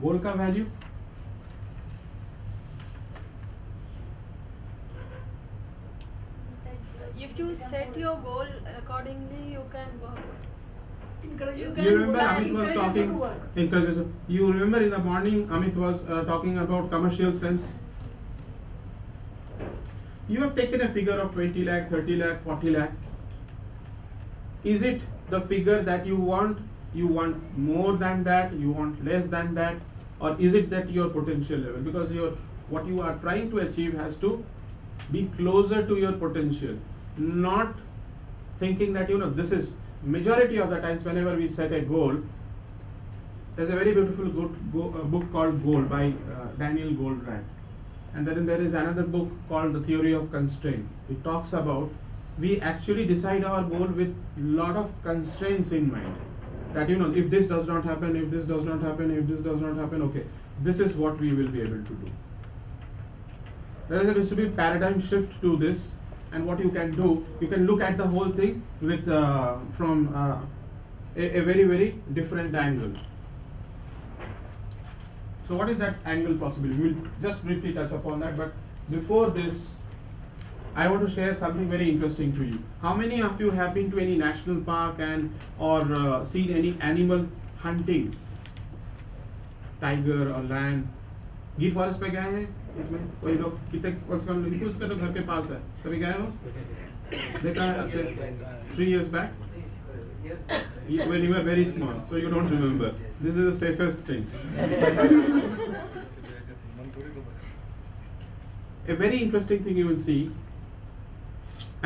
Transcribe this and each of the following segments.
गोल का value if you set your goal accordingly, you can work. You remember Amit was talking, encourages. You remember in the morning Amit was talking about commercial sense. You have taken a figure of 20 lakh, 30 lakh, 40 lakh. Is it the figure that you want? You want more than that? You want less than that? Or is it that your potential level? Because what you are trying to achieve has to be closer to your potential. Not thinking that this is majority of the times whenever we set a goal. There's a very beautiful book called Goal by Daniel Goldratt, and then there is another book called The Theory of Constraint. It talks about we actually decide our goal with lot of constraints in mind. That if this does not happen, if this does not happen, if this does not happen, okay, this is what we will be able to do. There is to be paradigm shift to this. And what you can do, you can look at the whole thing with from a very, very different angle. So what is that angle possible? We will just briefly touch upon that, but before this, I want to share something very interesting to you. How many of you have been to any national park or seen any animal hunting? Tiger or lion? गिर forest पे गए हैं इसमें कोई लोग कितने कम से कम उसका तो घर के पास है कभी गए हो देखा है 3 years back when you were very small so you don't remember this is the safest thing a very interesting thing you will see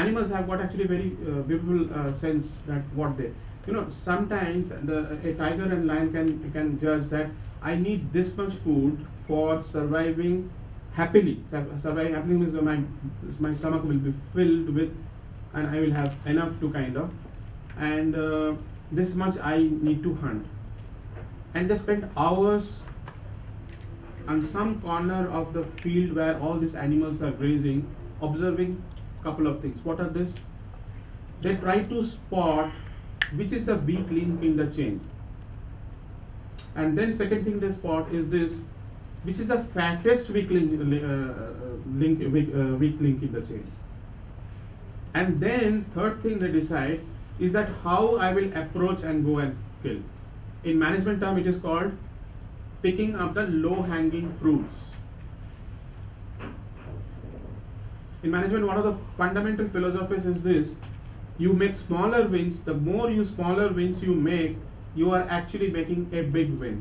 animals have got actually very beautiful sense that what they sometimes a tiger and lion can judge that I need this much food for surviving happily. Surviving happily means my stomach will be filled with, and I will have enough to and this much I need to hunt. And they spend hours on some corner of the field where all these animals are grazing, observing couple of things. What are this? They try to spot which is the weak link in the chain. And then second thing they spot is this, which is the fattest weak link in the chain. And then third thing they decide is that how I will approach and go and kill. In management term, it is called picking up the low-hanging fruits. In management, one of the fundamental philosophies is this: you make smaller wins. The more smaller wins you make, you are actually making a big win.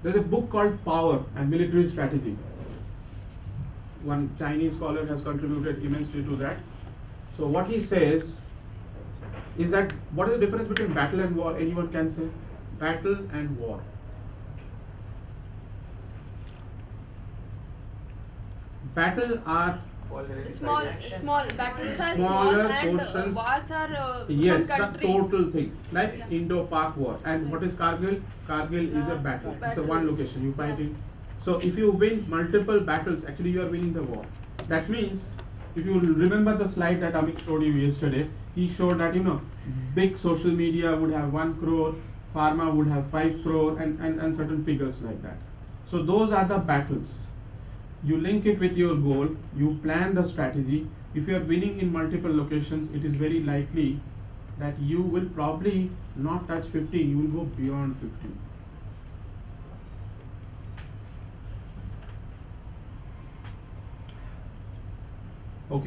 There's a book called Power and Military Strategy. One Chinese scholar has contributed immensely to that. So what he says is that what is the difference between battle and war? Anyone can say? Battle and war. Battle are Small battles are smaller small and portions. wars are Yes, some the countries. total thing. Like Yeah. Indo-Pak war. And what is Kargil? Kargil is a battle. It's a one location. You fight it. So if you win multiple battles, actually you are winning the war. That means, if you remember the slide that Amit showed you yesterday, he showed that big social media would have 1 crore, pharma would have 5 crore, and certain figures like that. So those are the battles. You link it with your goal, you plan the strategy. If you are winning in multiple locations, it is very likely that you will probably not touch 15, you will go beyond 15.